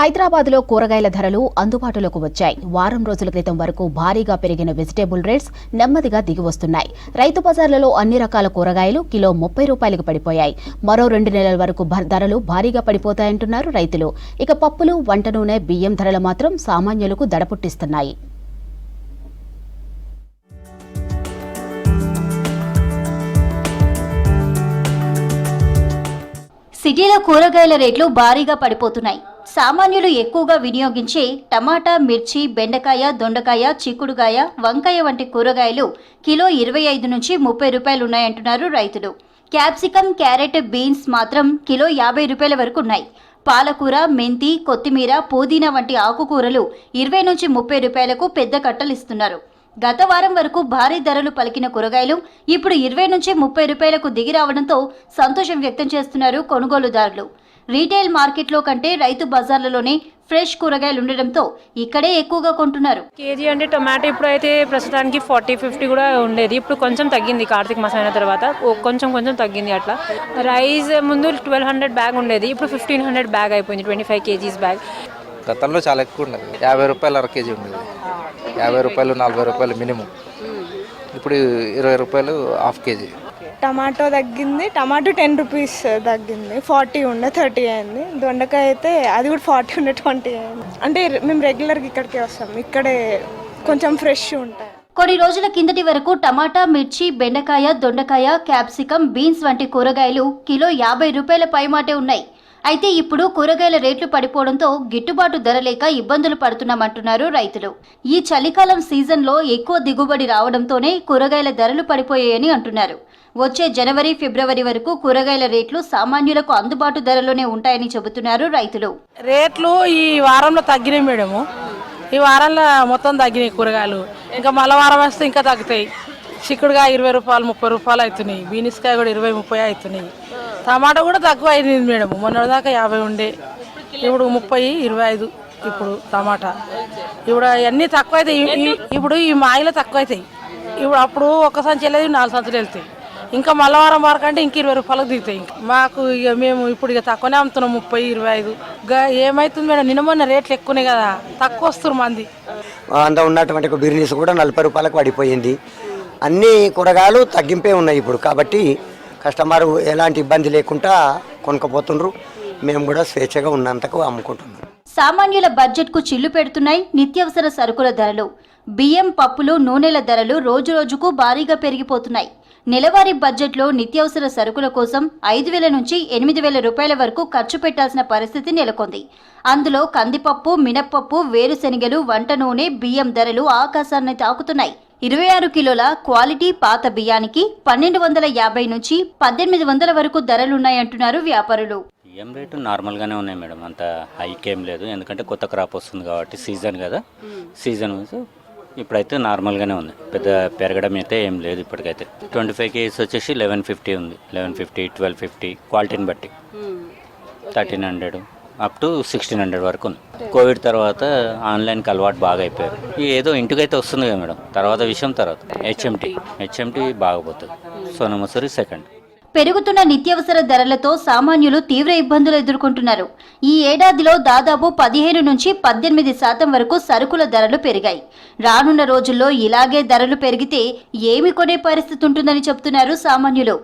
హైదరాబాద్లో కూరగాయల ధరలు అందుబాటులోకి వచ్చాయి. వారం రోజుల క్రితం వరకు భారీగా పెరిగిన వెజిటేబుల్ రేట్స్ నెమ్మదిగా దిగివస్తున్నాయి. రైతు బజార్లలో అన్ని రకాల కూరగాయలు కిలో 30 రూపాయలకు పడిపోయాయి. మరో 2 నెలల వరకు ధరలు భారీగా పడిపోతాయంటున్నారు రైతులు. ఇక పప్పులు, వంట నూనె, బియ్యం ధరలు మాత్రం సామాన్యులకు దడపుట్టిస్తున్నాయి. సిటీలో కూరగాయల రేట్లు భారీగా పడిపోతున్నాయి. సామాన్యులు ఎక్కువగా వినియోగించే టమాటా, మిర్చి, బెండకాయ, దొండకాయ, చిక్కుడుకాయ, వంకాయ వంటి కూరగాయలు కిలో 25 నుంచి 30 రూపాయలు ఉన్నాయంటున్నారు రైతులు. క్యాప్సికమ్, క్యారెట్, బీన్స్ మాత్రం కిలో 50 రూపాయల వరకు ఉన్నాయి. పాలకూర, మెంతి, కొత్తిమీర, పుదీనా వంటి ఆకుకూరలు 20 నుంచి 30 రూపాయలకు పెద్ద కట్టలు ఇస్తున్నారు. గత వారం వరకు భారీ ధరలు పలికిన కూరగాయలు ఇప్పుడు 20 నుంచి 30 రూపాయలకు దిగి రావడంతో సంతోషం వ్యక్తం చేస్తున్నారు కొనుగోలుదారులు. రీటైల్ మార్కెట్లో కంటే రైతు బజార్లలోనే ఫ్రెష్ కూరగాయలు ఉండడంతో ఇక్కడే ఎక్కువగా కొంటున్నారు. కేజీ అంటే టొమాటో ఇప్పుడు అయితే ప్రస్తుతానికి 40-50 కూడా ఉండేది. ఇప్పుడు కొంచెం తగ్గింది. కార్తీక మాసం అయిన తర్వాత కొంచెం తగ్గింది. అట్లా రైస్ ముందు 1200 బ్యాగ్ ఉండేది, ఇప్పుడు 1500 బ్యాగ్ అయిపోయింది. 25 kgs బ్యాగ్. గతంలో చాలా ఎక్కువ ఉండేది. 50 రూపాయలు అర కేజీ ఉండేది. 50 రూపాయలు, 40 రూపాయలు మినిమం. ఇప్పుడు 20 రూపాయలు హాఫ్ కేజీ. టమాటో తగ్గింది. టమాటో 10 రూపీస్ తగ్గింది. 40 ఉండే 30 అయింది. దొండకాయ అయితే అది కూడా 40 ఉండే 20 అయింది. అంటే మేము రెగ్యులర్గా ఇక్కడికే వస్తాం. ఇక్కడే కొంచెం ఫ్రెష్ ఉంటాయి. కొన్ని రోజుల కిందటి వరకు టమాటా, మిర్చి, బెండకాయ, దొండకాయ, క్యాప్సికమ్, బీన్స్ వంటి కూరగాయలు కిలో 50 రూపాయల పైమాటే ఉన్నాయి. అయితే ఇప్పుడు కూరగాయల రేట్లు పడిపోవడంతో గిట్టుబాటు ధర లేక ఇబ్బందులు పడుతున్నామంటున్నారు రైతులు. ఈ చలికాలం సీజన్లో ఎక్కువ దిగుబడి రావడంతోనే కూరగాయల ధరలు పడిపోయాయని అంటున్నారు. వచ్చే జనవరి, ఫిబ్రవరి వరకు కూరగాయల రేట్లు సామాన్యులకు అందుబాటు ధరలోనే ఉంటాయని చెబుతున్నారు రైతులు. రేట్లు ఈ వారంలో తగ్గినాయి మేడము. ఈ వారంలో మొత్తం తగ్గినాయి కూరగాయలు. ఇంకా మళ్ళీ వారం వస్తే ఇంకా తగ్గుతాయి. చిక్కుడుకాయ 20 రూపాయలు, 30 రూపాయలు అవుతున్నాయి. బీనిస్కాయ కూడా 20-30 అవుతున్నాయి. టమాటా కూడా తక్కువ అయింది మేడం. మొన్న దాకా 50 ఉండే, ఇప్పుడు 30-25. ఇప్పుడు టమాటా ఇప్పుడు అన్నీ తక్కువ అవుతాయి. ఇప్పుడు ఈ మాయలో తక్కువ అవుతాయి. ఇప్పుడు అప్పుడు ఒక సంచి వెళ్ళేది 4 సంచులు వెళ్తాయి. ఇంకా మల్లవారం వరకు అంటే ఇంక 20 రూపాయలకు దిగుతాయి. ఇంకా మాకు ఇక మేము ఇప్పుడు ఇక తక్కువనే అమ్ముతున్నాం. 30-25. ఏమవుతుంది మేడం, నిన్న మొన్న రేట్లు ఎక్కువనే కదా, తక్కువ వస్తున్నారు మంది. అందులో ఉన్నటువంటి బిర్నీస్ కూడా 40 రూపాయలకు పడిపోయింది. అన్ని కూరగాయలు తగ్గింపే ఉన్నాయి ఇప్పుడు. కాబట్టి కస్టమర్ ఎలాంటి ఇబ్బంది లేకుండా కొనుక్కపోతుండ్రు. మేము కూడా స్వేచ్ఛగా ఉన్నంతకు అమ్ముకుంటున్నాం. సామాన్యుల బడ్జెట్ కు చిల్లు పెడుతున్నాయి నిత్యావసర సరుకుల ధరలు. బియ్యం, పప్పులు, నూనెల ధరలు రోజురోజుకు భారీగా పెరిగిపోతున్నాయి. నెలవారీ బడ్జెట్లో నిత్యావసర సరుకుల కోసం 5,000 నుంచి 8,000 రూపాయల వరకు ఖర్చు పెట్టాల్సిన పరిస్థితి నెలకొంది. అందులో కందిపప్పు, మినప్పప్పు, వేరుశెనగలు, వంట నూనె, బియ్యం ధరలు ఆకాశాన్ని తాకుతున్నాయి. 26 కిలోల క్వాలిటీ పాత బియ్యానికి 1,250 నుంచి 1,800 వరకు ధరలున్నాయంటున్నారు వ్యాపారులు. బియ్యం రేటు నార్మల్గానే ఉన్నాయి మేడం, అంత హైక్ ఏం లేదు. ఎందుకంటే కొత్త క్రాప్ వస్తుంది కాబట్టి సీజన్ కదా. సీజన్ ఇప్పుడైతే నార్మల్గానే ఉంది, పెద్ద పెరగడం అయితే ఏం లేదు ఇప్పటికైతే. 25 kgs వచ్చేసి 1150 ఉంది. 1150, 1250 క్వాలిటీని బట్టి 1300 అప్ టు 1600 వరకు ఉంది. కోవిడ్ తర్వాత ఆన్లైన్కి అలవాటు బాగా అయిపోయారు. ఏదో ఇంటికైతే వస్తుంది కదా మేడం, తర్వాత విషయం తర్వాత. హెచ్ఎంటీ బాగా పోతుంది. సోనా మసూరి సెకండ్. పెరుగుతున్న నిత్యావసర ధరలతో సామాన్యులు తీవ్ర ఇబ్బందులు ఎదుర్కొంటున్నారు. ఈ ఏడాదిలో దాదాపు 15 నుంచి 18% వరకు సరుకుల ధరలు పెరిగాయి. రానున్న రోజుల్లో ఇలాగే ధరలు పెరిగితే ఏమి కొనే పరిస్థితి ఉంటుందని చెబుతున్నారు సామాన్యులు.